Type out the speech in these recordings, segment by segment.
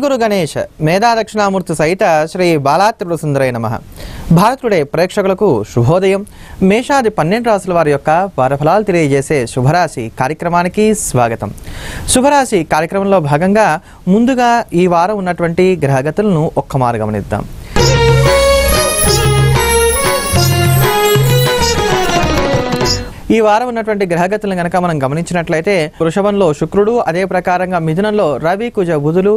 గురు గణేష్ మేధా దక్షిణామూర్తి సహిత శ్రీ బాలాత్రిపుర సుందరై నమః. భారతుడే ప్రేక్షకులకు శుభోదయం. మేషాది 12 రాశుల వారి యొక్క వారఫలాలు తెలియజేసే శుభరాశి కార్యక్రమానికి స్వాగతం. శుభరాశి కార్యక్రమంలో భాగంగా ముందుగా ఈ వారం ఉన్నటువంటి గ్రహగతులను ఒక్కమారు గమనిద్దాం. ఈ వారం ఉన్నటువంటి గ్రహగతులను గనక మనం గమనించినట్లయితే వృషభంలో శుక్రుడు, అదే ప్రకారంగా మిథునంలో రవి కుజ బుధులు,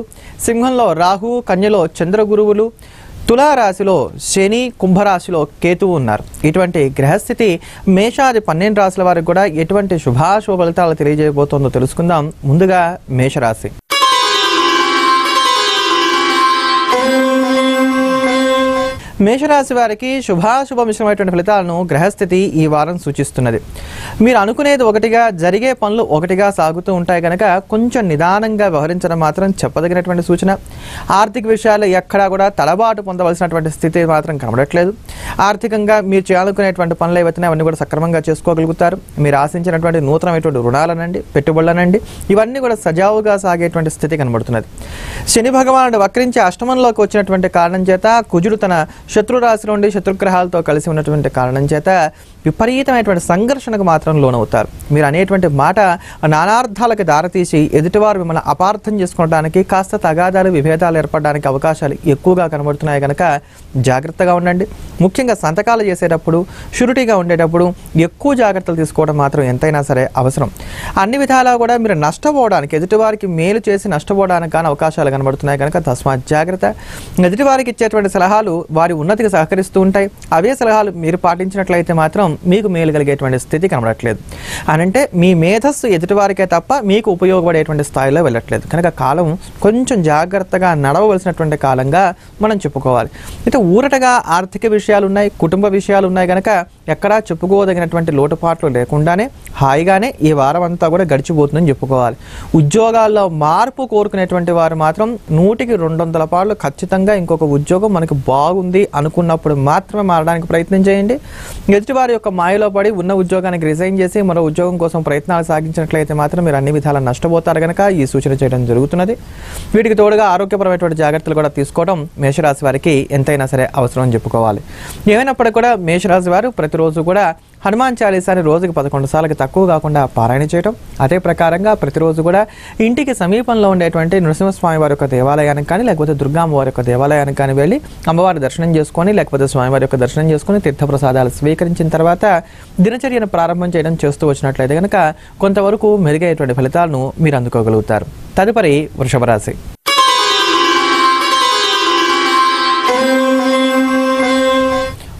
సింహంలో రాహు, కన్యలో చంద్రగురువులు, తులారాశిలో శని, కుంభరాశిలో కేతువు ఉన్నారు. ఇటువంటి గ్రహస్థితి మేషాది 12 రాశుల వారికి కూడా ఎటువంటి శుభాశుభ ఫలితాలు తెలియజేయబోతోందో తెలుసుకుందాం. ముందుగా మేషరాశి. మేషరాశి వారికి శుభాశుభ మిశ్రమైనటువంటి ఫలితాలను గ్రహస్థితి ఈ వారం సూచిస్తున్నది. మీరు అనుకునేది ఒకటిగా, జరిగే పనులు ఒకటిగా సాగుతూ ఉంటాయి కనుక కొంచెం నిదానంగా వ్యవహరించడం మాత్రం చెప్పదగినటువంటి సూచన. ఆర్థిక విషయాలు ఎక్కడా కూడా తడబాటు పొందవలసినటువంటి స్థితి మాత్రం కనబడట్లేదు. ఆర్థికంగా మీరు చేయాలనుకునేటువంటి పనులు ఏవైతే అవన్నీ కూడా సక్రమంగా చేసుకోగలుగుతారు. మీరు ఆశించినటువంటి నూతనమైనటువంటి రుణాలనండి, పెట్టుబడులనండి, ఇవన్నీ కూడా సజావుగా సాగేటువంటి స్థితి కనబడుతున్నది. శని భగవానుడు వక్రించి అష్టమంలోకి వచ్చినటువంటి కారణం చేత, కుజుడు తన శత్రు రాశి నుండి శత్రుగ్రహాలతో కలిసి ఉన్నటువంటి కారణం చేత విపరీతమైనటువంటి సంఘర్షణకు మాత్రం లోనవుతారు. మీరు అనేటువంటి మాట నానార్థాలకు దారితీసి ఎదుటివారు మిమ్మల్ని అపార్థం చేసుకోవడానికి, కాస్త తగాదాలు విభేదాలు ఏర్పడడానికి అవకాశాలు ఎక్కువగా కనబడుతున్నాయి కనుక జాగ్రత్తగా ఉండండి. ముఖ్యంగా సంతకాలు చేసేటప్పుడు, షూరిటీగా ఉండేటప్పుడు ఎక్కువ జాగ్రత్తలు తీసుకోవడం మాత్రం ఎంతైనా సరే అవసరం. అన్ని విధాలా కూడా మీరు నష్టపోవడానికి, ఎదుటివారికి మేలు చేసి నష్టపోవడానికి కానీ అవకాశాలు కనబడుతున్నాయి కనుక తస్మాత్ జాగ్రత్త. ఎదుటివారికి ఇచ్చేటువంటి సలహాలు వారి ఉన్నతికి సహకరిస్తూ ఉంటాయి. అవే సలహాలు మీరు పాటించినట్లయితే మాత్రం మీకు మేలు కలిగేటువంటి స్థితి కనబడట్లేదు. అనంటే మీ మేధస్సు ఎదుటివారికే తప్ప మీకు ఉపయోగపడేటువంటి స్థాయిలో వెళ్ళట్లేదు కనుక కాలం కొంచెం జాగ్రత్తగా నడవవలసినటువంటి కాలంగా మనం చెప్పుకోవాలి. అయితే ఊరటగా ఆర్థిక విషయాలు ఉన్నాయి, కుటుంబ విషయాలు ఉన్నాయి కనుక ఎక్కడా చెప్పుకోదగినటువంటి లోటుపాట్లు లేకుండానే హాయిగానే ఈ వారం అంతా కూడా గడిచిపోతుందని చెప్పుకోవాలి. ఉద్యోగాల్లో మార్పు కోరుకునేటువంటి వారు మాత్రం 100కి 200 పాళ్ళు ఖచ్చితంగా ఇంకొక ఉద్యోగం మనకు బాగుంది అనుకున్నప్పుడు మాత్రమే మారడానికి ప్రయత్నం చేయండి. ఎదుటివారి యొక్క మాయలో పడి ఉన్న ఉద్యోగానికి రిజైన్ చేసి మరో ఉద్యోగం కోసం ప్రయత్నాలు సాగించినట్లయితే మాత్రం మీరు అన్ని విధాలా నష్టపోతారు కనుక ఈ సూచన చేయడం జరుగుతున్నది. వీటికి తోడుగా ఆరోగ్యపరమైనటువంటి జాగ్రత్తలు కూడా తీసుకోవడం మేషరాశి వారికి ఎంతైనా సరే అవసరం అని చెప్పుకోవాలి. ఏమైనప్పటికీ కూడా మేషరాశి వారు ప్రతిరోజు కూడా హనుమాన్ చాలీసాని రోజుకి 11 సార్లకి తక్కువ కాకుండా పారాయణ చేయడం, అదే ప్రకారంగా ప్రతిరోజు కూడా ఇంటికి సమీపంలో ఉండేటువంటి నృసింహస్వామి వారి యొక్క దేవాలయానికి కానీ, లేకపోతే దుర్గామ్మవారి యొక్క దేవాలయానికి కానీ వెళ్ళి అమ్మవారి దర్శనం చేసుకొని, లేకపోతే స్వామివారి యొక్క దర్శనం చేసుకొని తీర్థప్రసాదాలు స్వీకరించిన తర్వాత దినచర్యను ప్రారంభం చేయడం చేస్తూ వచ్చినట్లయితే కనుక కొంతవరకు మెరుగైనటువంటి ఫలితాలను మీరు అందుకోగలుగుతారు. తదుపరి వృషభ రాశి.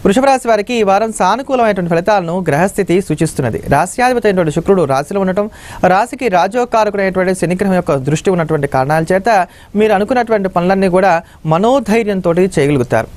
వృషభ రాశి వారికి ఈ వారం సానుకూలమైనటువంటి ఫలితాలను గ్రహస్థితి సూచిస్తున్నది. రాశ్యాధిపతి అయినటువంటి శుక్రుడు రాశిలో ఉండటం, రాశికి రాజోకారకుడైనటువంటి శనిగ్రహం యొక్క దృష్టి ఉన్నటువంటి కారణాల చేత మీరు అనుకున్నటువంటి పనులన్నీ కూడా మనోధైర్యంతో చేయగలుగుతారు.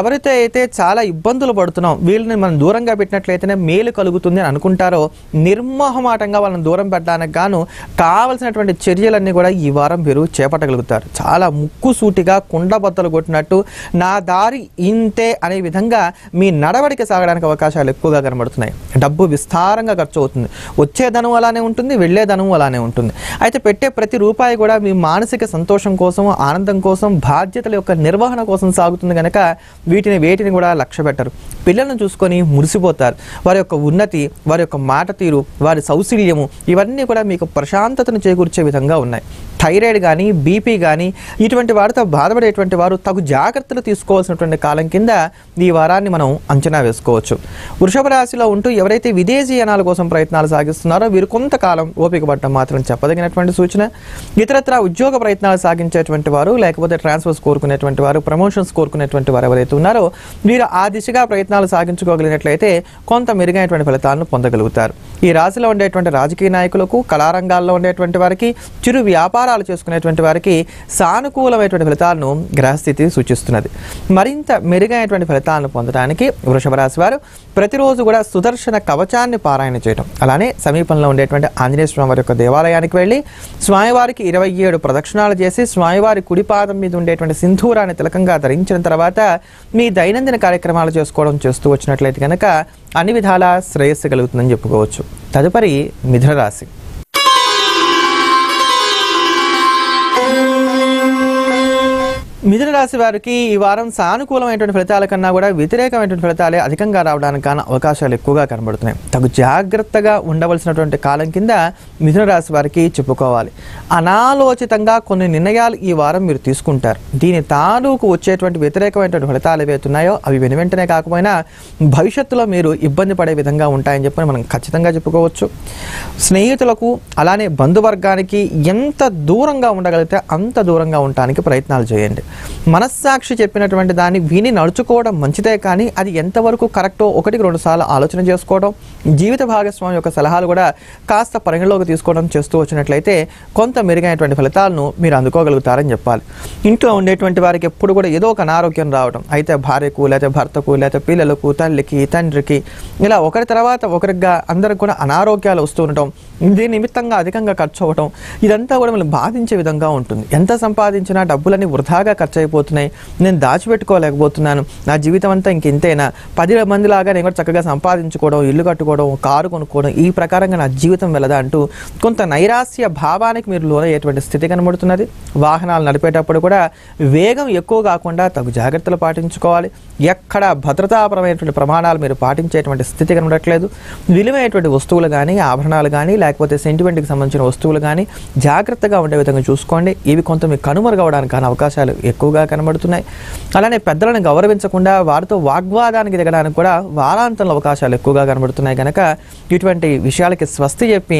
ఎవరైతే అయితే చాలా ఇబ్బందులు పడుతున్నాం, వీళ్ళని మనం దూరంగా పెట్టినట్లయితేనే మేలు కలుగుతుంది అని అనుకుంటారో నిర్మోహమాటంగా వాళ్ళని దూరం పెట్టడానికి గాను కావలసినటువంటి చర్యలన్నీ కూడా ఈ వారం మీరు చేపట్టగలుగుతారు. చాలా ముక్కుసూటిగా కుండబద్దలు కొట్టినట్టు నా దారి ఇంతే అనే విధంగా మీ నడవడికి సాగడానికి అవకాశాలు ఎక్కువగా కనబడుతున్నాయి. డబ్బు విస్తారంగా ఖర్చు అవుతుంది. వచ్చే ధనం అలానే ఉంటుంది, వెళ్ళే ధనం అలానే ఉంటుంది. అయితే పెట్టే ప్రతి రూపాయి కూడా మీ మానసిక సంతోషం కోసం, ఆనందం కోసం, బాధ్యతల యొక్క నిర్వహణ కోసం సాగుతుంది కనుక వేటిని కూడా లక్ష్య పెట్టరు. పిల్లలను చూసుకొని మురిసిపోతారు. వారి యొక్క ఉన్నతి, వారి యొక్క మాట తీరు, వారి సౌశల్యము ఇవన్నీ కూడా మీకు ప్రశాంతతను చేకూర్చే విధంగా ఉన్నాయి. థైరాయిడ్ కానీ, బీపీ కానీ ఇటువంటి వారితో బాధపడేటువంటి వారు తగు జాగ్రత్తలు తీసుకోవాల్సినటువంటి కాలం కింద ఈ వారాన్ని మనం అంచనా వేసుకోవచ్చు. వృషభ రాశిలో ఉంటూ ఎవరైతే విదేశీయానాల కోసం ప్రయత్నాలు సాగిస్తున్నారో వీరు కొంతకాలం ఓపిక పడటం మాత్రం చెప్పదగినటువంటి సూచన. ఇతరత్ర ఉద్యోగ ప్రయత్నాలు సాగించేటువంటి వారు, లేకపోతే ట్రాన్స్ఫర్స్ కోరుకునేటువంటి వారు, ప్రమోషన్స్ కోరుకునేటువంటి వారు ఎవరైతే ఉన్నారో వీరు ఆ దిశగా ప్రయత్నాలు సాగించుకోగలిగినట్లయితే కొంత మెరుగైనటువంటి ఫలితాలను పొందగలుగుతారు. ఈ రాశిలో ఉండేటువంటి రాజకీయ నాయకులకు, కళారంగాల్లో ఉండేటువంటి వారికి, చిరు వ్యాపారాలు చేసుకునేటువంటి వారికి సానుకూలమైనటువంటి ఫలితాలను గ్రహస్థితి సూచిస్తున్నది. మరింత మెరుగైనటువంటి ఫలితాలను పొందడానికి వృషభ రాశి వారు ప్రతిరోజు కూడా సుదర్శన కవచాన్ని పారాయణ చేయడం, అలానే సమీపంలో ఉండేటువంటి ఆంజనేయ స్వామి వారి యొక్క దేవాలయానికి వెళ్ళి స్వామివారికి 27 ప్రదక్షిణాలు చేసి స్వామివారి కుడిపాదం మీద ఉండేటువంటి సింధూరాన్ని తిలకంగా ధరించిన తర్వాత మీ దైనందిన కార్యక్రమాలు చేస్తూ వచ్చినట్లయితే కనుక అన్ని విధాలా శ్రేయస్సు కలుగుతుందని చెప్పుకోవచ్చు. తదుపరి మిథున రాశి. మిథున రాశి వారికి ఈ వారం సానుకూలమైనటువంటి ఫలితాల కన్నా కూడా వ్యతిరేకమైనటువంటి ఫలితాలే అధికంగా రావడానికి అవకాశాలు ఎక్కువగా కనబడుతున్నాయి. తగు జాగ్రత్తగా ఉండవలసినటువంటి కాలం కింద మిథున రాశి వారికి చెప్పుకోవాలి. అనాలోచితంగా కొన్ని నిర్ణయాలు ఈ వారం మీరు తీసుకుంటారు. దీని తాలూకు వచ్చేటువంటి వ్యతిరేకమైనటువంటి ఫలితాలు ఏవైతున్నాయో అవి వెంటనే కాకపోయినా భవిష్యత్తులో మీరు ఇబ్బంది పడే విధంగా ఉంటాయని చెప్పి మనం ఖచ్చితంగా చెప్పుకోవచ్చు. స్నేహితులకు అలానే బంధువర్గానికి ఎంత దూరంగా ఉండగలిగితే అంత దూరంగా ఉండడానికి ప్రయత్నాలు చేయండి. మనస్సాక్షి చెప్పినటువంటి దాన్ని విని నడుచుకోవడం మంచిదే, కానీ అది ఎంతవరకు కరెక్టో 1-2 సార్లు ఆలోచన చేసుకోవడం, జీవిత భాగస్వామి యొక్క సలహాలు కూడా కాస్త పరిగణలోకి తీసుకోవడం చేస్తూ వచ్చినట్లయితే కొంత మెరుగైనటువంటి ఫలితాలను మీరు అందుకోగలుగుతారని చెప్పాలి. ఇంట్లో ఉండేటువంటి వారికి ఎప్పుడు కూడా ఏదో ఒక అనారోగ్యం రావడం, అయితే భార్యకు లేకపోతే భర్తకు లేకపోతే పిల్లలకు, తల్లికి, తండ్రికి, ఇలా ఒకరి తర్వాత ఒకరిగా అందరికి కూడా అనారోగ్యాలు వస్తూ ఉండటం, దీని నిమిత్తంగా అధికంగా ఖర్చు అవ్వడం, ఇదంతా కూడా మనం బాధించే విధంగా ఉంటుంది. ఎంత సంపాదించినా డబ్బులన్నీ వృధాగా ఖర్చు అయిపోతున్నాయి, నేను దాచిపెట్టుకోలేకపోతున్నాను, నా జీవితం అంతా ఇంతేనా, 10 మందిలాగా నేను కూడా చక్కగా సంపాదించుకోవడం, ఇల్లు కట్టుకోవడం, కారు కొనుక్కోవడం, ఈ ప్రకారంగా నా జీవితం వెళ్ళదా అంటూ కొంత నైరాస్య భావానికి మీరు లోనయ్యేటువంటి స్థితి కనబడుతున్నది. వాహనాలు నడిపేటప్పుడు కూడా వేగం ఎక్కువ కాకుండా తగు జాగ్రత్తలు పాటించుకోవాలి. ఎక్కడ భద్రతాపరమైనటువంటి ప్రమాణాలు మీరు పాటించేటువంటి స్థితి కనబడట్లేదు. విలువైనటువంటి వస్తువులు కానీ, ఆభరణాలు కానీ, లేకపోతే సెంటిమెంట్కి సంబంధించిన వస్తువులు కానీ జాగ్రత్తగా ఉండే విధంగా చూసుకోండి. ఇవి కొంత మీకు కనుమరుగవడానికి అవకాశాలు ఎక్కువగా కనబడుతున్నాయి. అలానే పెద్దలను గౌరవించకుండా వారితో వాగ్వాదానికి దిగడానికి కూడా వారాంతంలో అవకాశాలు ఎక్కువగా కనబడుతున్నాయి. కనుక ఇటువంటి విషయాలకి స్వస్తి చెప్పి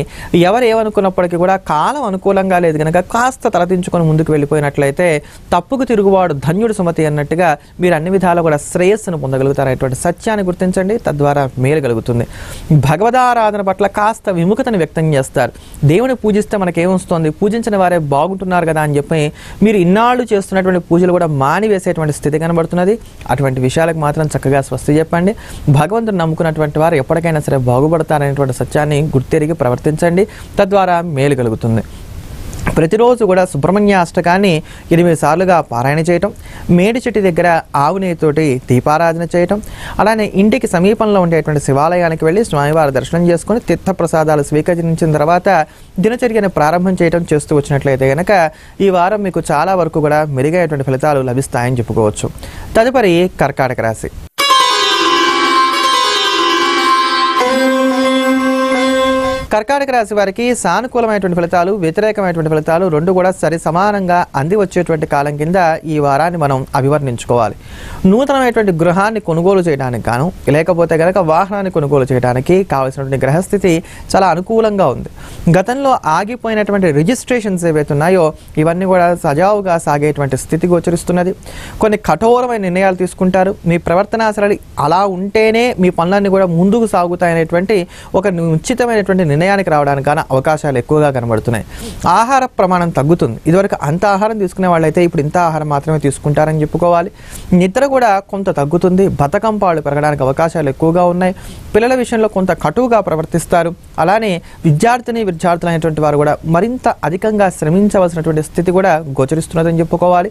ఎవరు ఏమనుకున్నప్పటికీ కూడా కాలం అనుకూలంగా లేదు కనుక కాస్త తలదించుకొని ముందుకు వెళ్ళిపోయినట్లయితే తప్పుకు తిరుగువాడు ధన్యుడు సుమతి అన్నట్టుగా మీరు అన్ని విధాలు కూడా శ్రేయస్సును పొందగలుగుతారనేటువంటి సత్యాన్ని గుర్తించండి. తద్వారా మేలు కలుగుతుంది. భగవదారాధన పట్ల కాస్త విముఖతను వ్యక్తం చేస్తారు. దేవుని పూజిస్తే మనకేమొస్తుంది, పూజించిన వారే బాగుంటున్నారు కదా అని చెప్పి మీరు ఇన్నాళ్ళు చేస్తున్నటువంటి పూజలు కూడా మానివేసేటువంటి స్థితి కనబడుతున్నది. అటువంటి విషయాలకు మాత్రం చక్కగా స్వస్తి చెప్పండి. భగవంతుని నమ్ముకున్నటువంటి వారు ఎప్పటికైనా సరే బాగుపడతారనేటువంటి సత్యాన్ని గుర్తెరిగి ప్రవర్తించండి. తద్వారా మేలు కలుగుతుంది. ప్రతిరోజు కూడా సుబ్రహ్మణ్య అష్టకాన్ని 8 సార్లుగా పారాయణ చేయటం, మేడి చెట్టు దగ్గర ఆవు నెయ్యితోటి దీపారాధన చేయటం, అలానే ఇంటికి సమీపంలో ఉండేటువంటి శివాలయానికి వెళ్ళి స్వామివారి దర్శనం చేసుకొని తీర్థప్రసాదాలు స్వీకరించిన తర్వాత దినచర్యను ప్రారంభం చేయటం చేస్తూ వచ్చినట్లయితే కనుక ఈ వారం మీకు చాలా వరకు కూడా మెరుగైనటువంటి ఫలితాలు లభిస్తాయని చెప్పుకోవచ్చు. తదుపరి కర్కాటక రాశి. కర్కాటక రాశి వారికి సానుకూలమైనటువంటి ఫలితాలు, వ్యతిరేకమైనటువంటి ఫలితాలు రెండు కూడా సరి సమానంగా అంది వచ్చేటువంటి కాలం కింద ఈ వారాన్ని మనం అభివర్ణించుకోవాలి. నూతనమైనటువంటి గృహాన్ని కొనుగోలు చేయడానికి గాను, లేకపోతే కనుక వాహనాన్ని కొనుగోలు చేయడానికి కావాల్సినటువంటి గ్రహస్థితి చాలా అనుకూలంగా ఉంది. గతంలో ఆగిపోయినటువంటి రిజిస్ట్రేషన్స్ ఏవైతే ఉన్నాయో ఇవన్నీ కూడా సజావుగా సాగేటువంటి స్థితి గోచరిస్తున్నది. కొన్ని కఠోరమైన నిర్ణయాలు తీసుకుంటారు. మీ ప్రవర్తన సరళి అలా ఉంటేనే మీ పనులన్నీ కూడా ముందుకు సాగుతాయనేటువంటి ఒక నిశ్చితమైనటువంటి నిర్ణయానికి రావడానికి అవకాశాలు ఎక్కువగా కనబడుతున్నాయి. ఆహార ప్రమాణం తగ్గుతుంది. ఇదివరకు అంత ఆహారం తీసుకునే వాళ్ళైతే ఇప్పుడు ఇంత ఆహారం మాత్రమే తీసుకుంటారని చెప్పుకోవాలి. నిద్ర కూడా కొంత తగ్గుతుంది. బతకంపాలు పెరగడానికి అవకాశాలు ఎక్కువగా ఉన్నాయి. పిల్లల విషయంలో కొంత కటువుగా ప్రవర్తిస్తారు. అలానే విద్యార్థులు అనేటువంటి వారు కూడా మరింత అధికంగా శ్రమించవలసినటువంటి స్థితి కూడా గోచరిస్తున్నదని చెప్పుకోవాలి.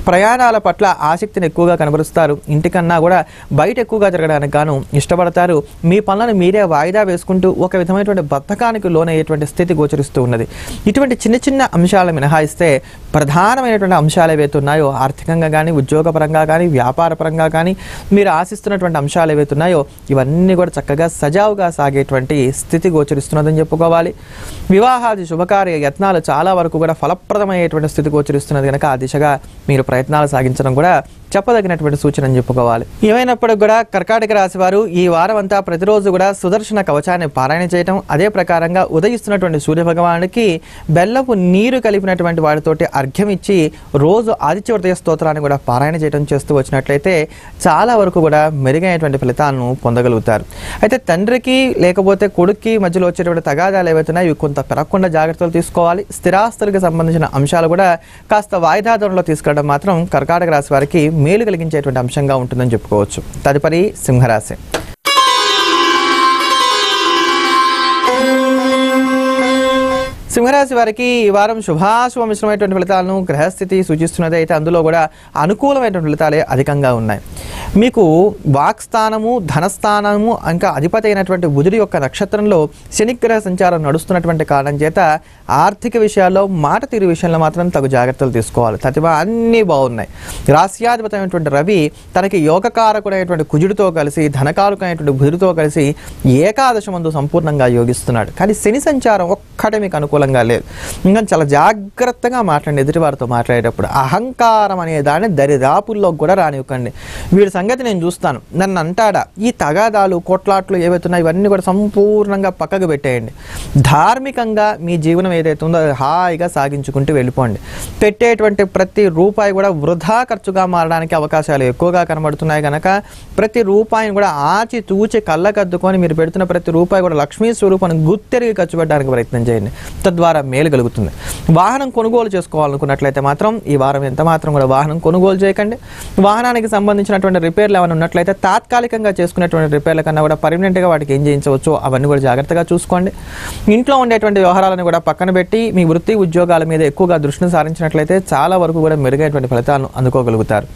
ప్రయాణాల పట్ల ఆసక్తిని ఎక్కువగా కనబరుస్తారు. ఇంటికన్నా కూడా బయట ఎక్కువగా తిరగడానికి గాను ఇష్టపడతారు. మీ పనులను మీరే వాయిదా వేసుకుంటూ ఒక విధమైనటువంటి బద్ధకానికి లోనయ్యేటువంటి స్థితి గోచరిస్తూ ఉన్నది. ఇటువంటి చిన్న చిన్న అంశాలు మినహాయిస్తే ప్రధానమైనటువంటి అంశాలు ఏవైతే ఉన్నాయో ఆర్థికంగా కానీ, ఉద్యోగపరంగా కానీ, వ్యాపారపరంగా కానీ మీరు ఆశిస్తున్నటువంటి అంశాలు ఏవైతే ఉన్నాయో ఇవన్నీ కూడా చక్కగా సజావుగా సాగేటువంటి స్థితి గోచరిస్తున్నదని చెప్పుకోవాలి. వివాహాది శుభకార్య యత్నాలు చాలా వరకు కూడా ఫలప్రదమయ్యేటువంటి స్థితి గోచరిస్తున్నది కనుక ఆ దిశగా మీరు ప్రయత్నాలు సాగించడం కూడా చెప్పదగినటువంటి సూచన అని చెప్పుకోవాలి. ఏమైనప్పటికీ కూడా కర్కాటక రాశి వారు ఈ వారం అంతా ప్రతిరోజు కూడా సుదర్శన కవచాన్ని పారాయణ చేయటం, అదే ప్రకారంగా ఉదయిస్తున్నటువంటి సూర్య భగవానుడికి బెల్లపు నీరు కలిపినటువంటి వాటితోటి అర్ఘ్యం ఇచ్చి రోజు ఆదిత్య హృదయ స్తోత్రాన్ని కూడా పారాయణ చేయడం చేస్తూ వచ్చినట్లయితే చాలా వరకు కూడా మెరుగైనటువంటి ఫలితాలను పొందగలుగుతారు. అయితే తండ్రికి లేకపోతే కొడుక్కి మధ్యలో వచ్చేటువంటి తగాదాలు ఏవైతున్నాయి ఇవి కొంత పెరగకుండా జాగ్రత్తలు తీసుకోవాలి. స్థిరాస్తులకు సంబంధించిన అంశాలు కూడా కాస్త వాయిదా ధోరణిలో తీసుకెళ్లడం మాత్రం కర్కాటక రాశి వారికి మేలు కలిగించేటువంటి అంశంగా ఉంటుందని చెప్పుకోవచ్చు. తదుపరి సింహరాశి. సింహరాశి వారికి ఈ వారం శుభాశుభ మిశ్రమైనటువంటి ఫలితాలను గ్రహస్థితి సూచిస్తున్నది. అయితే అందులో కూడా అనుకూలమైనటువంటి ఫలితాలే అధికంగా ఉన్నాయి. మీకు వాక్స్థానము, ధనస్థానము, ఇంకా అధిపతి అయినటువంటి బుధుడి యొక్క నక్షత్రంలో శనిగ్రహ సంచారం నడుస్తున్నటువంటి కారణం చేత ఆర్థిక విషయాల్లో, మాట తీరు విషయంలో మాత్రం తగు జాగ్రత్తలు తీసుకోవాలి. తదివా అన్నీ బాగున్నాయి. రాశ్యాధిపతమైనటువంటి రవి తనకి యోగకారకుడైనటువంటి కుజుడితో కలిసి, ధనకారకుడైనటువంటి బుధుడితో కలిసి ఏకాదశమందు సంపూర్ణంగా యోగిస్తున్నాడు. కానీ శని సంచారం ఒక్కటే మీకు అనుకూలంగా లేదు. ఇంకా చాలా జాగ్రత్తగా మాట్లాడండి. ఎదుటివారితో మాట్లాడేటప్పుడు అహంకారం అనే దాన్ని దరిదాపుల్లో కూడా రానివ్వకండి. వీడి సంగతి నేను చూస్తాను, నన్ను అంటాడా, ఈ తగాదాలు, కొట్లాట్లు ఏవైతున్నాయి ఇవన్నీ కూడా సంపూర్ణంగా పక్కకు పెట్టేయండి. ధార్మికంగా మీ జీవనం ఏదైతే ఉందో అది హాయిగా సాగించుకుంటూ వెళ్ళిపోండి. పెట్టేటువంటి ప్రతి రూపాయి కూడా వృధా ఖర్చుగా మారడానికి అవకాశాలు ఎక్కువగా కనబడుతున్నాయి కనుక ప్రతి రూపాయిని కూడా ఆచి తూచి కళ్ళకద్దుకొని మీరు పెడుతున్న ప్రతి రూపాయి కూడా లక్ష్మీ స్వరూపాన్ని గుర్తెరిగి ఖర్చు పెట్టడానికి ప్రయత్నం చేయండి. తద్వారా మేలు కలుగుతుంది. వాహనం కొనుగోలు చేసుకోవాలనుకున్నట్లయితే మాత్రం ఈ వారం ఎంత మాత్రం కూడా వాహనం కొనుగోలు చేయకండి. వాహనానికి సంబంధించినటువంటి రిపేర్లు ఏమైనా ఉన్నట్లయితే తాత్కాలికంగా చేసుకునేటువంటి రిపేర్ల కన్నా కూడా పర్మనెంట్గా వాటికి ఏం చేయించవచ్చో అవన్నీ కూడా జాగ్రత్తగా చూసుకోండి. ఇంట్లో ఉండేటువంటి వ్యవహారాలను కూడా పక్కన పెట్టి మీ వృత్తి ఉద్యోగాల మీద ఎక్కువగా దృష్టిని సారించినట్లయితే చాలా వరకు కూడా మెరుగైనటువంటి ఫలితాలను అందుకోగలుగుతారు.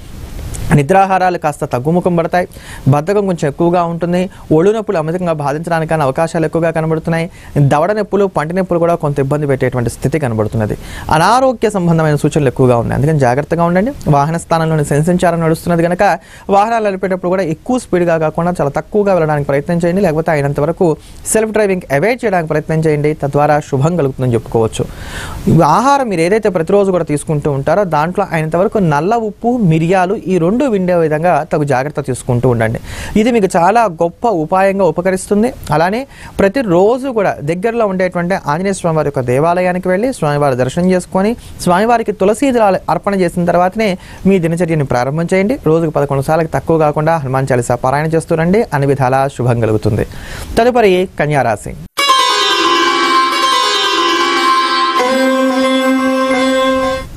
నిద్రాహారాలు కాస్త తగ్గుముఖం పడతాయి. బద్ధకం కొంచెం ఎక్కువగా ఉంటుంది. ఒళ్ళు నొప్పులు అమితంగా బాధించడానికి అవకాశాలు ఎక్కువగా కనబడుతున్నాయి. దవడ నొప్పులు, పంటి నొప్పులు కూడా కొంత ఇబ్బంది పెట్టేటువంటి స్థితి కనబడుతున్నది. అనారోగ్య సంబంధమైన సూచనలు ఎక్కువగా ఉన్నాయి. అందుకని జాగ్రత్తగా ఉండండి. వాహన స్థానంలోని శని సంచారం నడుస్తున్నది కనుక వాహనాలు నడిపేటప్పుడు కూడా ఎక్కువ స్పీడ్గా కాకుండా చాలా తక్కువగా వెళ్ళడానికి ప్రయత్నం చేయండి. లేకపోతే అయినంత వరకు సెల్ఫ్ డ్రైవింగ్ అవాయిడ్ చేయడానికి ప్రయత్నం చేయండి. తద్వారా శుభం కలుగుతుందని చెప్పుకోవచ్చు. ఆహారం మీరు ఏదైతే ప్రతిరోజు కూడా తీసుకుంటూ ఉంటారో దాంట్లో అయినంత వరకు నల్ల ఉప్పు, మిరియాలు ఈ రెండు విండే విధంగా తగు జాగ్రత్త తీసుకుంటూ ఉండండి. ఇది మీకు చాలా గొప్ప ఉపాయంగా ఉపకరిస్తుంది. అలానే ప్రతిరోజు కూడా దగ్గరలో ఉండేటువంటి ఆంజనేయ స్వామి వారి యొక్క దేవాలయానికి వెళ్ళి స్వామివారి దర్శనం చేసుకొని స్వామివారికి తులసి దళాలు అర్పణ చేసిన తర్వాతనే మీ దినచర్యని ప్రారంభం చేయండి. రోజుకు 11 సార్లకు తక్కువ కాకుండా హనుమాన్ చాలీసా పారాయణ చేస్తూరండి. అన్ని విధాలా శుభం కలుగుతుంది. తదుపరి కన్యారాశి.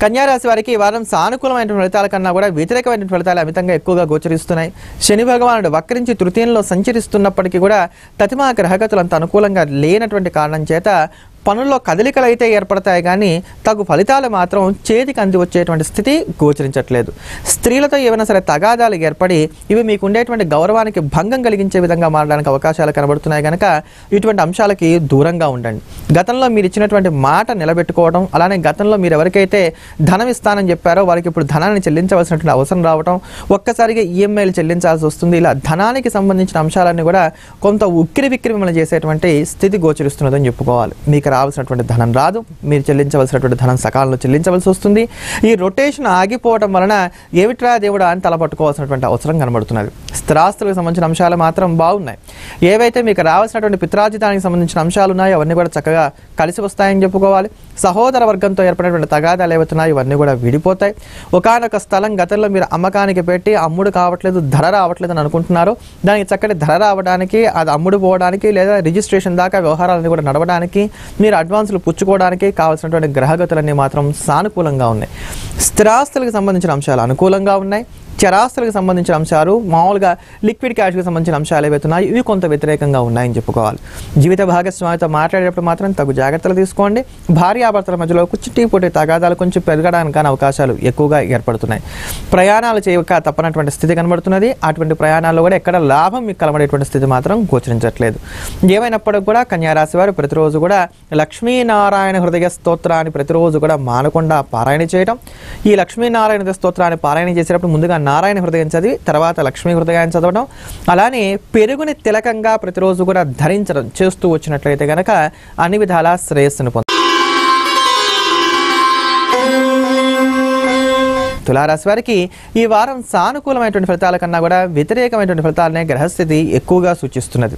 కన్యారాశి వారికి ఈ వారం సానుకూలమైన ఫలితాల కన్నా కూడా వ్యతిరేకమైన ఫలితాలు అమితంగా ఎక్కువగా గోచరిస్తున్నాయి. శని భగవానుడు వక్రించి తృతీయంలో సంచరిస్తున్నప్పటికీ కూడా తతిమా గ్రహగతులు అంత అనుకూలంగా లేనటువంటి కారణం చేత పనుల్లో కదలికలు అయితే ఏర్పడతాయి కానీ తగు ఫలితాలు మాత్రం చేతికి అంది వచ్చేటువంటి స్థితి గోచరించట్లేదు. స్త్రీలతో ఏమైనా సరే తగాదాలు ఏర్పడి ఇవి మీకు ఉండేటువంటి గౌరవానికి భంగం కలిగించే విధంగా మారడానికి అవకాశాలు కనబడుతున్నాయి కనుక ఇటువంటి అంశాలకి దూరంగా ఉండండి. గతంలో మీరు ఇచ్చినటువంటి మాట నిలబెట్టుకోవడం, అలానే గతంలో మీరు ఎవరికైతే ధనం ఇస్తానని చెప్పారో వారికి ఇప్పుడు ధనాన్ని చెల్లించవలసినటువంటి అవసరం రావడం, ఒక్కసారిగా ఈఎంఐలు చెల్లించాల్సి వస్తుంది. ఇలా ధనానికి సంబంధించిన అంశాలన్నీ కూడా కొంత ఉక్కిరి బిక్కిరి మిమ్మల్ని చేసేటువంటి స్థితి గోచరిస్తున్నదని చెప్పుకోవాలి. మీకు రావాల్సినటువంటి ధనం రాదు. మీరు చెల్లించవలసినటువంటి ధనం సకాలంలో చెల్లించవలసి వస్తుంది. ఈ రొటేషన్ ఆగిపోవడం వలన ఏమిట్రా దేవుడా అని తలపట్టుకోవాల్సినటువంటి అవసరం కనబడుతున్నది. స్థిరాస్తులకు సంబంధించిన అంశాలు మాత్రం బాగున్నాయి. ఏవైతే మీకు రావాల్సినటువంటి పిత్రార్జితానికి సంబంధించిన అంశాలు ఉన్నాయో అవన్నీ కూడా చక్కగా కలిసి వస్తాయని చెప్పుకోవాలి. సహోదర వర్గంతో ఏర్పడినటువంటి తగాదాలు ఏవైతున్నాయో ఇవన్నీ కూడా విడిపోతాయి. ఒకానొక స్థలం గతంలో మీరు అమ్మకానికి పెట్టి అమ్ముడు కావట్లేదు, ధర రావట్లేదు అని అనుకుంటున్నారు. దానికి చక్కటి ధర రావడానికి, అది అమ్ముడు పోవడానికి లేదా రిజిస్ట్రేషన్ దాకా వ్యవహారాలన్నీ కూడా నడవడానికి, మీరు అడ్వాన్సులు పుచ్చుకోవడానికి కావాల్సినటువంటి గ్రహగతులన్నీ మాత్రం సానుకూలంగా ఉన్నాయి. స్థిరాస్తులకు సంబంధించిన అంశాలు అనుకూలంగా ఉన్నాయి. చరాస్తులకు సంబంధించిన అంశాలు, మామూలుగా లిక్విడ్ క్యాష్కి సంబంధించిన అంశాలు ఏవైతున్నాయి ఇవి కొంత వ్యతిరేకంగా ఉన్నాయని చెప్పుకోవాలి. జీవిత భాగస్వామితో మాట్లాడేటప్పుడు మాత్రం తగు జాగ్రత్తలు తీసుకోండి. భార్యాభర్తల మధ్యలో చిట్టిపోటీ తగాదాలు కొంచెం పెరగడానికి అవకాశాలు ఎక్కువగా ఏర్పడుతున్నాయి. ప్రయాణాలు చేయక తప్పనటువంటి స్థితి కనబడుతున్నది. అటువంటి ప్రయాణాల్లో కూడా ఎక్కడ లాభం మీకు కనబడేటువంటి స్థితి మాత్రం గోచరించట్లేదు. ఏమైనప్పటికీ కూడా కన్యారాశి వారు ప్రతిరోజు కూడా లక్ష్మీనారాయణ హృదయ స్తోత్రాన్ని ప్రతిరోజు కూడా మానకుండా పారాయణ చేయడం. ఈ లక్ష్మీనారాయణ స్తోత్రాన్ని పారాయణ చేసేటప్పుడు ముందుగా నారాయణ హృదయం చదివి తర్వాత లక్ష్మీ హృదయాన్ని చదవడం, అలానే పెరుగుని తిలకంగా ప్రతిరోజు కూడా ధరించడం చేస్తూ వచ్చినట్లయితే కనుక అన్ని విధాల శ్రేయస్సును పొందుతారు. తులారాశి వారికి ఈ వారం సానుకూలమైనటువంటి ఫలితాల కన్నా కూడా వ్యతిరేకమైనటువంటి ఫలితాలనే గ్రహస్థితి ఎక్కువగా సూచిస్తున్నది.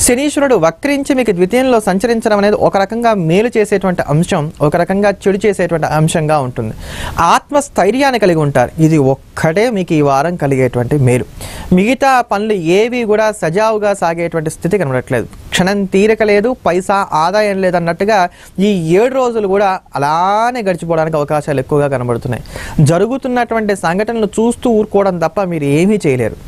శనీశ్వరుడు వక్రించి మీకు ద్వితీయంలో సంచరించడం అనేది ఒక రకంగా మేలు చేసేటువంటి అంశం, ఒక రకంగా చెడు చేసేటువంటి అంశంగా ఉంటుంది. ఆత్మస్థైర్యాన్ని కలిగి ఉంటారు. ఇది ఒక్కటే మీకు ఈ వారం కలిగేటువంటి మేలు. మిగతా పనులు ఏవి కూడా సజావుగా సాగేటువంటి స్థితి కనబడట్లేదు. క్షణం తీరిక లేదు, పైసా ఆదాయం లేదన్నట్టుగా ఈ 7 రోజులు కూడా అలానే గడిచిపోవడానికి అవకాశాలు ఎక్కువగా కనబడుతున్నాయి. జరుగుతున్నటువంటి సంఘటనలు చూస్తూ ఊరుకోవడం తప్ప మీరు ఏమీ చేయలేరు.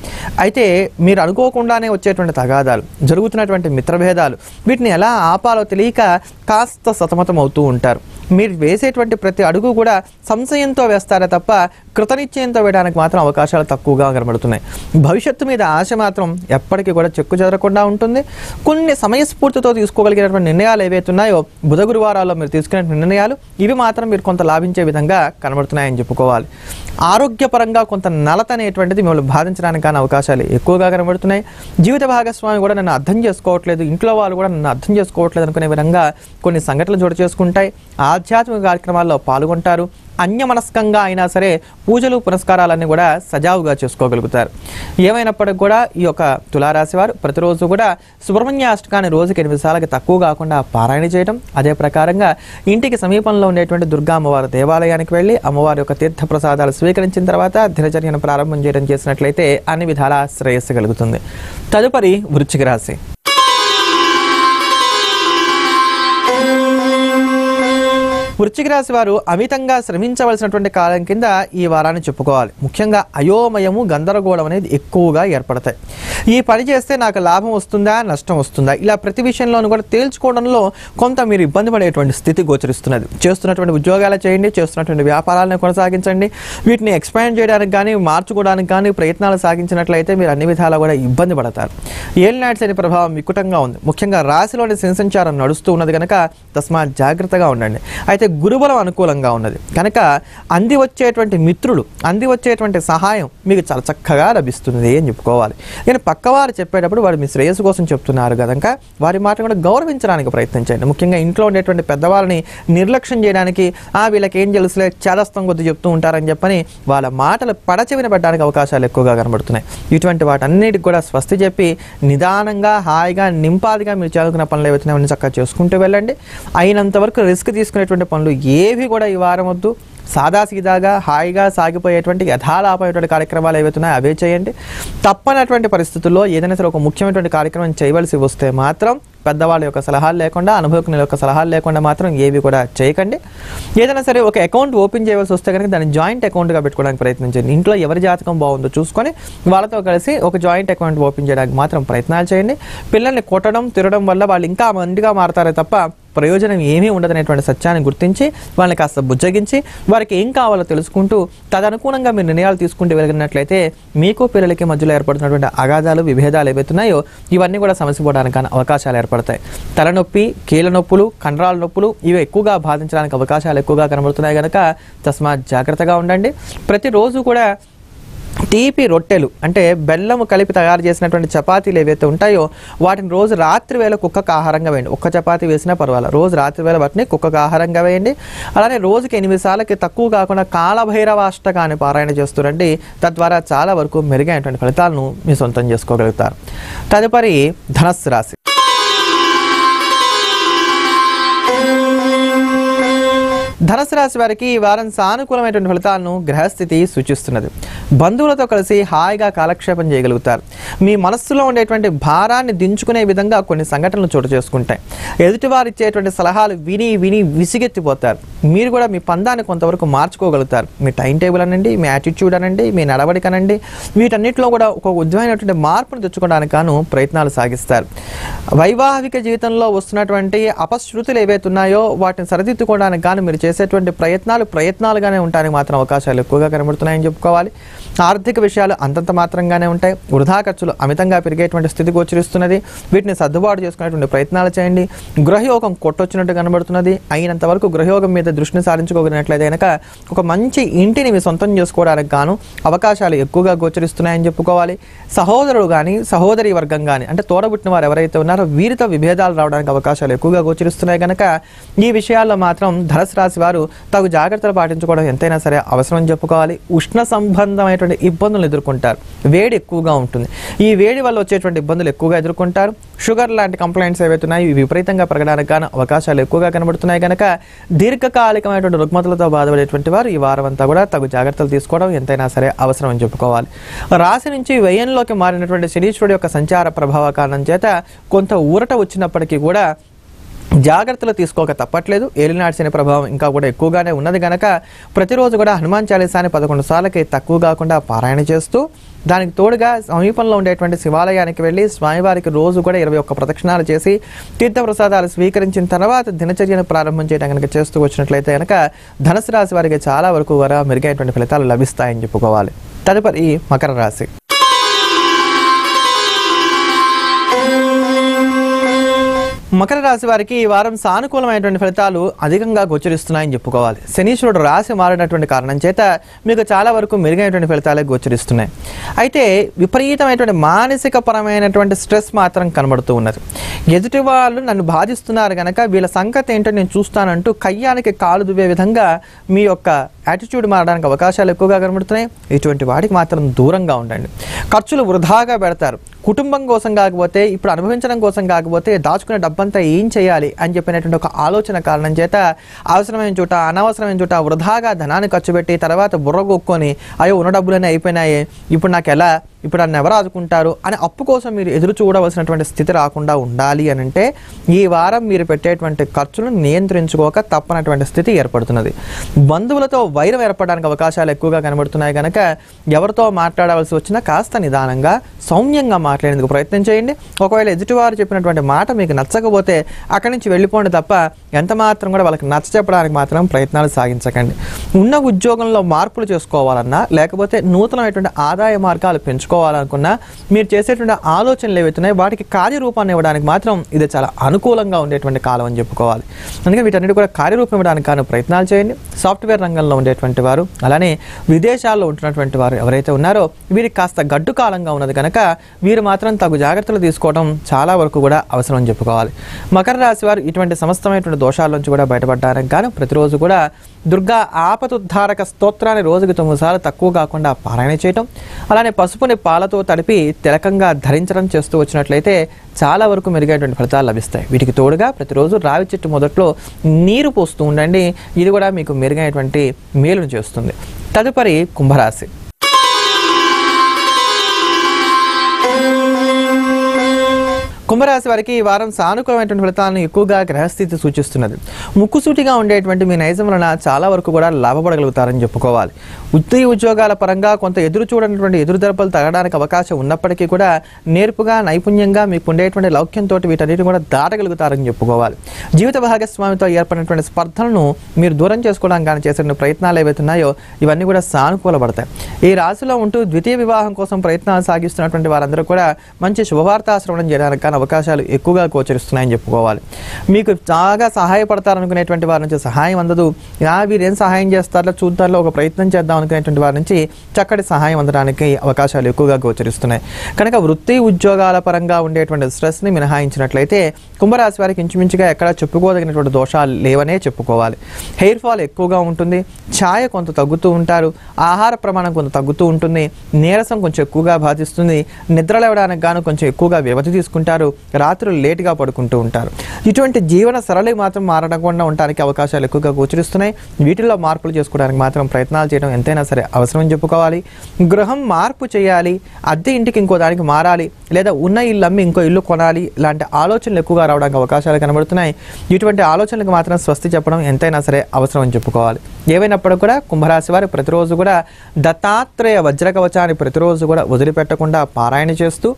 అయితే మీరు అనుకోకుండానే వచ్చేటువంటి తగాదాలు, జరుగుతున్నటువంటి మిత్రభేదాలు, వీటిని ఎలా ఆపాలో తెలియక కాస్త సతమతం అవుతూ ఉంటారు. మీరు వేసేటువంటి ప్రతి అడుగు కూడా సంశయంతో వేస్తారే తప్ప కృతనిశ్చయంతో వేయడానికి మాత్రం అవకాశాలు తక్కువగా కనబడుతున్నాయి. భవిష్యత్తు మీద ఆశ మాత్రం ఎప్పటికీ కూడా చెక్కు చెదరకుండా ఉంటుంది. కొన్ని సమయస్ఫూర్తితో తీసుకోగలిగినటువంటి నిర్ణయాలు ఏవైతే ఉన్నాయో బుధ గురువారాల్లో మీరు తీసుకునే నిర్ణయాలు ఇవి మాత్రం మీరు కొంత లాభించే విధంగా కనబడుతున్నాయని చెప్పుకోవాలి. ఆరోగ్యపరంగా కొంత నలత అనేటువంటిది మిమ్మల్ని బాధించడానికి కానీ అవకాశాలు ఎక్కువగా కనబడుతున్నాయి. జీవిత భాగస్వామి కూడా నన్ను అర్థం చేసుకోవట్లేదు, ఇంట్లో వాళ్ళు కూడా నన్ను అర్థం చేసుకోవట్లేదు అనుకునే విధంగా కొన్ని సంఘటనలు చోటు చేసుకుంటాయి. ఆధ్యాత్మిక కార్యక్రమాల్లో పాల్గొంటారు. అన్యమనస్కంగా అయినా సరే పూజలు పునస్కారాలన్నీ కూడా సజావుగా చేసుకోగలుగుతారు. ఏమైనప్పటికీ కూడా ఈ యొక్క తులారాశి వారు ప్రతిరోజు కూడా సుబ్రహ్మణ్య అష్టకాన్ని రోజుకి 8 సార్లకి తక్కువ కాకుండా పారాయణ చేయడం, అదే ప్రకారంగా ఇంటికి సమీపంలో ఉండేటువంటి దుర్గా అమ్మవారి దేవాలయానికి వెళ్ళి అమ్మవారి యొక్క తీర్థ ప్రసాదాలు స్వీకరించిన తర్వాత దినచర్యను ప్రారంభం చేయడం చేసినట్లయితే అన్ని విధాల శ్రేయస్సు కలుగుతుంది. తదుపరి వృశ్చిక రాశి. వృశ్చిక రాశి వారు అమితంగా శ్రమించవలసినటువంటి కాలం కింద ఈ వారాన్ని చెప్పుకోవాలి. ముఖ్యంగా అయోమయము, గందరగోళం అనేది ఎక్కువగా ఏర్పడతాయి. ఈ పని చేస్తే నాకు లాభం వస్తుందా, నష్టం వస్తుందా, ఇలా ప్రతి విషయంలోనూ కూడా తేల్చుకోవడంలో కొంత మీరు ఇబ్బంది పడేటువంటి స్థితి గోచరిస్తున్నది. చేస్తున్నటువంటి ఉద్యోగాలు చేయండి, చేస్తున్నటువంటి వ్యాపారాలను కొనసాగించండి. వీటిని ఎక్స్పాండ్ చేయడానికి కానీ మార్చుకోవడానికి కానీ ప్రయత్నాలు సాగించినట్లయితే మీరు అన్ని విధాలా కూడా ఇబ్బంది పడతారు. ఏలినాటి శని ప్రభావం వికటంగా ఉంది. ముఖ్యంగా రాశిలోని శని సంచారం నడుస్తూ ఉన్నది కనుక తస్మాత్ జాగ్రత్తగా ఉండండి. అయితే గురుబలం అనుకూలంగా ఉన్నది కనుక అంది వచ్చేటువంటి మిత్రులు, అంది వచ్చేటువంటి సహాయం మీకు చాలా చక్కగా లభిస్తుంది అని చెప్పుకోవాలి. నేను పక్కవారు చెప్పేటప్పుడు వారు మీ శ్రేయస్సు కోసం చెప్తున్నారు కనుక వారి మాట కూడా గౌరవించడానికి ప్రయత్నించండి. ముఖ్యంగా ఇంట్లో ఉండేటువంటి పెద్దవాళ్ళని నిర్లక్ష్యం చేయడానికి వీళ్ళకి ఏం తెలుసులే చేదస్తం కొద్ది చెప్తూ ఉంటారని చెప్పని వాళ్ళ మాటలు పడచెవిన పడడానికి అవకాశాలు ఎక్కువగా కనబడుతున్నాయి. ఇటువంటి వాటన్నిటికి కూడా స్వస్తి చెప్పి నిదానంగా హాయిగా నింపాదిగా మీరు చదువుకున్న పనులు ఏవైతే చక్కగా చేసుకుంటూ వెళ్ళండి. అయినంత వరకు రిస్క్ తీసుకునేటువంటి పనులు ఏవి కూడా ఈ వారం వద్దు. సాదాసీదాగా హాయిగా సాగిపోయేటువంటి యథాలాపమైనటువంటి కార్యక్రమాలు ఏవైతున్నాయో అవే చేయండి. తప్పనటువంటి పరిస్థితుల్లో ఏదైనా సరే ఒక ముఖ్యమైనటువంటి కార్యక్రమం చేయవలసి వస్తే మాత్రం పెద్దవాళ్ళ యొక్క సలహాలు లేకుండా, అనుభవజ్ఞుల యొక్క సలహాలు లేకుండా మాత్రం ఏవి కూడా చేయకండి. ఏదైనా సరే ఒక అకౌంట్ ఓపెన్ చేయవలసి వస్తే కనుక దాన్ని జాయింట్ అకౌంట్గా పెట్టుకోవడానికి ప్రయత్నించండి. ఇంట్లో ఎవరి జాతకం బాగుందో చూసుకొని వాళ్ళతో కలిసి ఒక జాయింట్ అకౌంట్ ఓపెన్ చేయడానికి మాత్రం ప్రయత్నాలు చేయండి. పిల్లల్ని కొట్టడం, తిరగడం వల్ల వాళ్ళు ఇంకా మందిగా మారతారే తప్ప ప్రయోజనం ఏమీ ఉండదనేటువంటి సత్యాన్ని గుర్తించి వాళ్ళని కాస్త బుజ్జగించి వారికి ఏం కావాలో తెలుసుకుంటూ తదనుగుణంగా మీరు నిర్ణయాలు తీసుకుంటూ వెళ్ళినట్లయితే మీకు పిల్లలకి మధ్యలో ఏర్పడుతున్నటువంటి అగాధాలు, విభేదాలు ఏవైతున్నాయో ఇవన్నీ కూడా సమసిపోవడానికి అవకాశాలు ఏర్పడతాయి. తలనొప్పి, కీళ్ళ నొప్పులు, కండరాల నొప్పులు ఇవి ఎక్కువగా బాధించడానికి అవకాశాలు ఎక్కువగా కనబడుతున్నాయి కనుక తస్మాత్ జాగ్రత్తగా ఉండండి. ప్రతిరోజు కూడా తీపి రొట్టెలు అంటే బెల్లము కలిపి తయారు చేసినటువంటి చపాతీలు ఏవైతే ఉంటాయో వాటిని రోజు రాత్రి వేళ కుక్కకు ఆహారంగా వేయండి. ఒక్క చపాతీ వేసినా పర్వాలేదు, రోజు రాత్రి వేళ వాటిని కుక్కకు ఆహారంగా వేయండి. అలానే రోజుకి 8 సార్లకి తక్కువ కాకుండా కాలభైరవాష్టకాన్ని పారాయణ చేస్తురండి. తద్వారా చాలా వరకు మెరుగైనటువంటి ఫలితాలను మీ సొంతం చేసుకోగలుగుతారు. తదుపరి ధనస్సు రాశి. ధనుసు రాశి వారికి ఈ వారం సానుకూలమైనటువంటి ఫలితాలను గ్రహస్థితి సూచిస్తున్నది. బంధువులతో కలిసి హాయిగా కాలక్షేపం చేయగలుగుతారు. మీ మనస్సులో ఉండేటువంటి భారాన్ని దించుకునే విధంగా కొన్ని సంఘటనలు చోటు చేసుకుంటాయి. ఎదుటివారు ఇచ్చేటువంటి సలహాలు విని విని విసిగెత్తిపోతారు. మీరు కూడా మీ పందాన్ని కొంతవరకు మార్చుకోగలుగుతారు. మీ టైం టేబుల్ అనండి, మీ యాటిట్యూడ్ అనండి, మీ నడవడిక అనండి, వీటన్నిటిలో కూడా ఒక ఉద్యమైనటువంటి మార్పును తెచ్చుకోవడానికి గాను ప్రయత్నాలు సాగిస్తారు. వైవాహిక జీవితంలో వస్తున్నటువంటి అపశృతులు ఏవైతే ఉన్నాయో వాటిని సరిదిద్దుకోవడానికి గాను మీరు చేసేటువంటి ప్రయత్నాలుగానే ఉండడానికి మాత్రం అవకాశాలు ఎక్కువగా కనబడుతున్నాయని చెప్పుకోవాలి. ఆర్థిక విషయాలు అంతంత మాత్రంగానే ఉంటాయి. వృధా ఖర్చులు అమితంగా పెరిగేటువంటి స్థితి గోచరిస్తున్నది. వీటిని సర్దుబాటు చేసుకునేటువంటి ప్రయత్నాలు చేయండి. గృహయోగం కొట్టొచ్చినట్టు కనబడుతున్నది. అయినంత వరకు గృహయోగం మీద దృష్టిని సారించుకోగలిగినట్లయితే కనుక ఒక మంచి ఇంటిని మీ సొంతం చేసుకోవడానికి గాను అవకాశాలు ఎక్కువగా గోచరిస్తున్నాయని చెప్పుకోవాలి. సహోదరుడు కానీ సహోదరి వర్గం కానీ అంటే తోడబుట్టిన వారు ఎవరైతే ఉన్నారో వీరితో విభేదాలు రావడానికి అవకాశాలు ఎక్కువగా గోచరిస్తున్నాయి కనుక ఈ విషయాల్లో మాత్రం ధనుసు రాశి వారు తగు జాగ్రత్తలు పాటించుకోవడం ఎంతైనా సరే అవసరం అని చెప్పుకోవాలి. ఉష్ణ సంబంధమైనటువంటి ఇబ్బందులు ఎదుర్కొంటారు. వేడి ఎక్కువగా ఉంటుంది. ఈ వేడి వల్ల వచ్చేటువంటి ఇబ్బందులు ఎక్కువగా ఎదుర్కొంటారు. షుగర్ లాంటి కంప్లైంట్స్ ఏవైతున్నాయి ఇవి విపరీతంగా పెరగడానికి కానీ అవకాశాలు ఎక్కువగా కనబడుతున్నాయి కనుక దీర్ఘకాలికమైనటువంటి రుగ్మతలతో బాధపడేటువంటి వారు ఈ వారం అంతా కూడా తగు జాగ్రత్తలు తీసుకోవడం ఎంతైనా సరే అవసరం అని చెప్పుకోవాలి. రాశి నుంచి వ్యయంలోకి మారినటువంటి శనీశ్వరుడు యొక్క సంచార ప్రభావ కారణం చేత కొంత ఊరట వచ్చినప్పటికీ కూడా జాగ్రత్తలు తీసుకోక తప్పట్లేదు. ఏలినాటి శని ప్రభావం ఇంకా కూడా ఎక్కువగానే ఉన్నది కనుక ప్రతిరోజు కూడా హనుమాన్ చాలీసాని 11 సార్లకి తక్కువ కాకుండా పారాయణ చేస్తూ దానికి తోడుగా సమీపంలో ఉండేటువంటి శివాలయానికి వెళ్ళి స్వామివారికి రోజు కూడా 21 ప్రదక్షిణాలు చేసి తీర్థప్రసాదాలు స్వీకరించిన తర్వాత దినచర్యను ప్రారంభం చేయడం కనుక చేస్తూ వచ్చినట్లయితే కనుక ధనుసు రాశి వారికి చాలా వరకు కూడా మెరుగైనటువంటి ఫలితాలు లభిస్తాయని చెప్పుకోవాలి. తదుపరి మకర రాశి. మకర రాశి వారికి ఈ వారం సానుకూలమైనటువంటి ఫలితాలు అధికంగా గోచరిస్తున్నాయని చెప్పుకోవాలి. శనీశ్వరుడు రాశి మారినటువంటి కారణం చేత మీకు చాలా వరకు మెరుగైనటువంటి ఫలితాలే గోచరిస్తున్నాయి. అయితే విపరీతమైనటువంటి మానసిక పరమైనటువంటి స్ట్రెస్ మాత్రం కనబడుతూ ఉన్నది. ఎదుటి వాళ్ళు నన్ను బాధిస్తున్నారు కనుక వీళ్ళ సంగతి ఏంటో నేను చూస్తానంటూ కయ్యానికి కాలు దువ్వే విధంగా మీ యొక్క యాటిట్యూడ్ మారడానికి అవకాశాలు ఎక్కువగా కనబడుతున్నాయి. ఇటువంటి వాటికి మాత్రం దూరంగా ఉండండి. ఖర్చులు వృధాగా పెడతారు. కుటుంబం కోసం కాకపోతే ఇప్పుడు అనుభవించడం కోసం కాకపోతే దాచుకునే డబ్బంతా ఏం చేయాలి అని చెప్పినటువంటి ఒక ఆలోచన కారణం చేత అవసరమైన చోట అనవసరమైన చోట వృధాగా ధనాన్ని ఖర్చు పెట్టి తర్వాత బుర్రగొక్కొని అయ్యో ఉన్న డబ్బులన్నీ అయిపోయినాయి ఇప్పుడు నాకు ఎలా ఇప్పుడు నన్ను ఎవరు ఆదుకుంటారు అని అప్పు కోసం మీరు ఎదురు చూడవలసినటువంటి స్థితి రాకుండా ఉండాలి అని అంటే ఈ వారం మీరు పెట్టేటువంటి ఖర్చులను నియంత్రించుకోక తప్పనటువంటి స్థితి ఏర్పడుతున్నది. బంధువులతో వైరం ఏర్పడడానికి అవకాశాలు ఎక్కువగా కనబడుతున్నాయి కనుక ఎవరితో మాట్లాడవలసి వచ్చినా కాస్త నిదానంగా సౌమ్యంగా మాట్లాడేందుకు ప్రయత్నం చేయండి. ఒకవేళ ఎదుటివారు చెప్పినటువంటి మాట మీకు నచ్చకపోతే అక్కడి నుంచి వెళ్ళిపోండి తప్ప ఎంత మాత్రం కూడా వాళ్ళకి నచ్చ చెప్పడానికి మాత్రం ప్రయత్నాలు సాగించకండి. ఉన్న ఉద్యోగంలో మార్పులు చేసుకోవాలన్నా లేకపోతే నూతనమైనటువంటి ఆదాయ మార్గాలు పెంచుకోవాలనుకున్నా మీరు చేసేటువంటి ఆలోచనలు ఏవైతున్నాయి వాటికి కార్యరూపాన్ని ఇవ్వడానికి మాత్రం ఇది చాలా అనుకూలంగా ఉండేటువంటి కాలం అని చెప్పుకోవాలి. అందుకే వీటన్నిటి కూడా కార్యరూపం ఇవ్వడానికి కానీ ప్రయత్నాలు చేయండి. సాఫ్ట్వేర్ రంగంలో ఉండేటువంటి వారు అలానే విదేశాల్లో ఉంటున్నటువంటి వారు ఎవరైతే ఉన్నారో వీరికి కాస్త గడ్డు కాలంగా ఉన్నది కనుక వీరు మాత్రం తగు జాగ్రత్తలు తీసుకోవడం చాలా వరకు కూడా అవసరం అని చెప్పుకోవాలి. మకర రాశి వారు ఇటువంటి సమస్తమైనటువంటి దోషాల నుంచి కూడా బయటపడడానికి గాను ప్రతిరోజు కూడా దుర్గా ఆపతుద్ధారక స్తోత్రాన్ని రోజుకి 9 సార్లు తక్కువ కాకుండా పారాయణ చేయటం అలానే పసుపుని పాలతో తడిపి తిలకంగా ధరించడం చేస్తూ వచ్చినట్లయితే చాలా వరకు మెరుగైనటువంటి ఫలితాలు లభిస్తాయి. వీటికి తోడుగా ప్రతిరోజు రావి చెట్టు మొదట్లో నీరు పోస్తూ ఉండండి. ఇది కూడా మీకు మెరుగైనటువంటి మేలును చేస్తుంది. తదుపరి కుంభరాశి. కుంభరాశి వారికి ఈ వారం సానుకూలమైనటువంటి ఫలితాలను ఎక్కువగా గ్రహస్థితి సూచిస్తున్నది. ముక్కుసూటిగా ఉండేటువంటి మీ నైజం వలన చాలా వరకు కూడా లాభపడగలుగుతారని చెప్పుకోవాలి. ఉద్యోగాల పరంగా కొంత ఎదురు చూడనటువంటి ఎదురు దెబ్బలు తగడానికి అవకాశం ఉన్నప్పటికీ కూడా నేర్పుగా నైపుణ్యంగా మీకు ఉండేటువంటి లౌక్యంతో వీటన్నిటిని కూడా దాటగలుగుతారని చెప్పుకోవాలి. జీవిత భాగస్వామితో ఏర్పడినటువంటి స్పర్ధలను మీరు దూరం చేసుకోవడానికి కానీ చేసిన ప్రయత్నాలు ఏవైతున్నాయో ఇవన్నీ కూడా సానుకూలపడతాయి. ఈ రాశిలో ఉంటూ ద్వితీయ వివాహం కోసం ప్రయత్నాలు సాగిస్తున్నటువంటి వారందరూ కూడా మంచి శుభవార్త శ్రవణం చేయడానికి అవకాశాలు ఎక్కువగా గోచరిస్తున్నాయని చెప్పుకోవాలి. మీకు బాగా సహాయపడతారనుకునేటువంటి వారి నుంచి సహాయం అందదు. వీరేం సహాయం చేస్తారో చూద్దాంలో ఒక ప్రయత్నం చేద్దాం అనుకునేటువంటి వారి నుంచి చక్కటి సహాయం అందడానికి అవకాశాలు ఎక్కువగా గోచరిస్తున్నాయి. కనుక వృత్తి ఉద్యోగాల పరంగా ఉండేటువంటి స్ట్రెస్ని మినహాయించినట్లయితే కుంభరాశి వారికి ఇంచుమించుగా ఎక్కడ చెప్పుకోదగినటువంటి దోషాలు లేవనే చెప్పుకోవాలి. హెయిర్ ఫాల్ ఎక్కువగా ఉంటుంది. ఛాయ కొంత తగ్గుతూ ఉంటారు. ఆహార ప్రమాణం కొంత తగ్గుతూ ఉంటుంది. నీరసం కొంచెం ఎక్కువగా బాధిస్తుంది. నిద్ర లేవడానికి గాను కొంచెం ఎక్కువగా వ్యవధి తీసుకుంటారు. రాత్రులు లేటుగా పడుకుంటూ ఉంటారు. ఇటువంటి జీవన సరళి మాత్రం మారకుండా ఉండడానికి అవకాశాలు ఎక్కువగా గోచరిస్తున్నాయి. వీటిల్లో మార్పులు చేసుకోవడానికి మాత్రం ప్రయత్నాలు చేయడం ఎంతైనా సరే అవసరం చెప్పుకోవాలి. గృహం మార్పు చేయాలి, అద్దె ఇంటికి ఇంకో దానికి మారాలి, లేదా ఉన్న ఇల్లు అమ్మి ఇంకో ఇల్లు కొనాలి, ఇలాంటి ఆలోచనలు ఎక్కువగా రావడానికి అవకాశాలు కనబడుతున్నాయి. ఇటువంటి ఆలోచనలకు మాత్రం స్వస్తి చెప్పడం ఎంతైనా సరే అవసరం అని చెప్పుకోవాలి. ఏవైనప్పుడు కూడా కుంభరాశి వారు ప్రతిరోజు కూడా దత్తాత్రేయ వజ్రకవచాన్ని ప్రతిరోజు కూడా వదిలిపెట్టకుండా పారాయణ చేస్తూ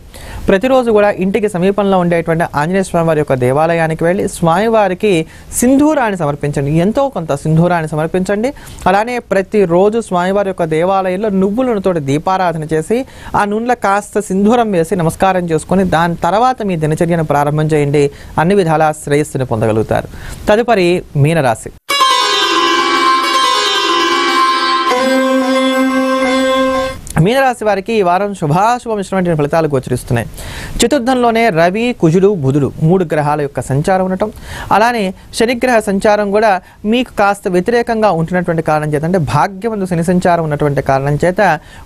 ప్రతిరోజు కూడా ఇంటికి సమీపంలో ఉండేటువంటి ఆంజనేయ స్వామి వారి యొక్క దేవాలయానికి వెళ్ళి స్వామివారికి సింధూరాన్ని సమర్పించండి. ఎంతో కొంత సింధూరాన్ని సమర్పించండి. అలానే ప్రతిరోజు స్వామివారి యొక్క దేవాలయంలో నువ్వుల నూనెతో దీపారాధన చేసి ఆ నూనెలో కాస్త సింధూరం వేసి నమస్కారం చేసుకొని దాని తర్వాత మీ దినచర్యను ప్రారంభం చేయండి. అన్ని విధాల శ్రేయస్సుని పొందగలుగుతారు. తదుపరి మీనరాశి. మీనరాశి వారికి ఈ వారం శుభాశుభ మిశ్రమైన ఫలితాలు గోచరిస్తున్నాయి. చతుర్థంలోనే రవి, కుజుడు, బుధుడు 3 గ్రహాల యొక్క సంచారం ఉండటం, అలానే శనిగ్రహ సంచారం కూడా మీకు కాస్త వ్యతిరేకంగా ఉంటున్నటువంటి కారణం చేత, అంటే భాగ్యవంతు శని సంచారం ఉన్నటువంటి కారణం చేత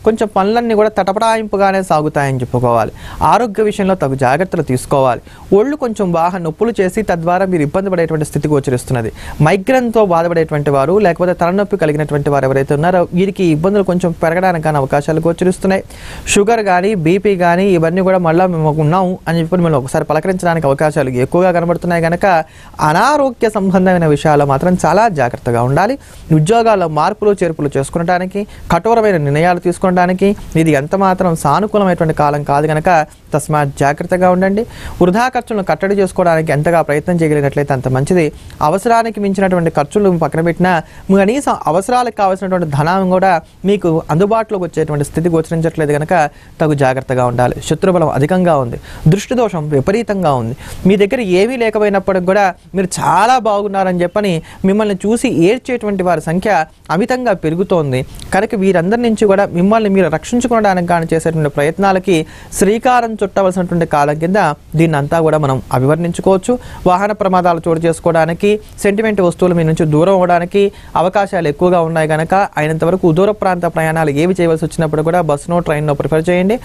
కొంచెం పనులన్నీ కూడా తటపటాయింపుగానే సాగుతాయని చెప్పుకోవాలి. ఆరోగ్య విషయంలో తగు జాగ్రత్తలు తీసుకోవాలి. ఒళ్ళు కొంచెం బాగా నొప్పులు చేసి తద్వారా మీరు ఇబ్బంది పడేటువంటి స్థితి గోచరిస్తున్నది. మైగ్రేన్తో బాధపడేటువంటి వారు, లేకపోతే తలనొప్పి కలిగినటువంటి వారు ఎవరైతే ఉన్నారో వీరికి ఇబ్బందులు కొంచెం పెరగడానికి కానీ అవకాశాలు గోచరిస్తున్నాయి. షుగర్ కానీ, బీపీ కానీ ఇవన్నీ కూడా మళ్ళీ మేము ఉన్నాము అని చెప్పి మేము ఒకసారి పలకరించడానికి అవకాశాలు ఎక్కువగా కనబడుతున్నాయి. కనుక అనారోగ్య సంబంధమైన విషయాల్లో మాత్రం చాలా జాగ్రత్తగా ఉండాలి. ఉద్యోగాల్లో మార్పులు చేర్పులు చేసుకోవడానికి, కఠోరమైన నిర్ణయాలు తీసుకోవడానికి ఇది ఎంత మాత్రం సానుకూలమైనటువంటి కాలం కాదు. కనుక తస్మాత్ జాగ్రత్తగా ఉండండి. వృధా ఖర్చులను కట్టడి చేసుకోవడానికి ఎంతగా ప్రయత్నం చేయగలిగినట్లయితే అంత మంచిది. అవసరానికి మించినటువంటి ఖర్చులు పక్కన పెట్టినా కనీసం అవసరాలకు కావాల్సినటువంటి ధనం కూడా మీకు అందుబాటులోకి వచ్చేటువంటి స్థితి గోచరించట్లేదు. కనుక తగు జాగ్రత్తగా ఉండాలి. శత్రుబలం అధికంగా ఉంది. దృష్టి దోషం విపరీతంగా ఉంది. మీ దగ్గర ఏమీ లేకపోయినప్పటికి కూడా మీరు చాలా బాగున్నారని చెప్పని మిమ్మల్ని చూసి ఏడ్చేటువంటి వారి సంఖ్య అమితంగా పెరుగుతోంది. కనుక వీరందరి నుంచి కూడా మిమ్మల్ని మీరు రక్షించుకోవడానికి కానీ చేసేటువంటి ప్రయత్నాలకి శ్రీకారం చుట్టవలసినటువంటి కాలం కింద దీన్ని అంతా కూడా మనం అభివర్ణించుకోవచ్చు. వాహన ప్రమాదాలు చోటు చేసుకోవడానికి, సెంటిమెంట్ వస్తువులు మీ నుంచి దూరం అవ్వడానికి అవకాశాలు ఎక్కువగా ఉన్నాయి. కనుక అయినంత వరకు దూర ప్రాంత ప్రయాణాలు ఏవి చేయవలసి వచ్చినప్పుడు కూడా బస్సునో ట్రైన్నో ప్రిఫర్ చేయండి.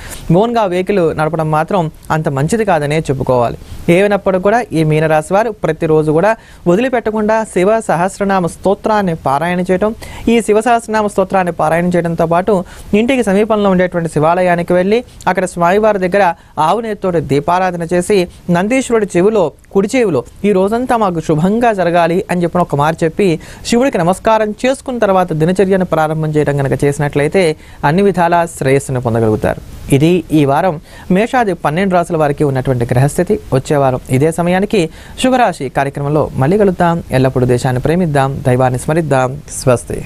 ఓన్గా వెహికల్ నడపడం మాత్రం అంత మంచిది కాదనే చెప్పుకోవాలి. ఏమైనప్పుడు కూడా ఈ మీనరాశి వారు ప్రతిరోజు కూడా వదిలిపెట్టకుండా శివ సహస్రనామ స్తోత్రాన్ని పారాయణ చేయడం, ఈ శివ సహస్రనామ స్తోత్రాన్ని పారాయణ చేయడంతో పాటు ఇంటికి సమీపంలో ఉండేటువంటి శివాలయానికి వెళ్ళి అక్కడ స్వామివారి దగ్గర ఆవు నేతితోటి దీపారాధన చేసి నందీశ్వరుడి చెవిలో, కుడి చెవిలో ఈ రోజంతా మాకు శుభంగా జరగాలి అని చెప్పిన ఒక మాట చెప్పి శివుడికి నమస్కారం చేసుకున్న తర్వాత దినచర్యను ప్రారంభం చేయడం కనుక చేసినట్లయితే అన్ని విధాలా శ్రేయస్సును పొందగలుగుతారు. ఇది ఈ వారం మేషాది 12 రాశుల వారికి ఉన్నటువంటి గ్రహస్థితి. వచ్చే వారం ఇదే సమయానికి శుభరాశి కార్యక్రమంలో మళ్ళీ కలుద్దాం. ఎల్లప్పుడూ దేశాన్ని ప్రేమిద్దాం, దైవాన్ని స్మరిద్దాం. స్వస్తి.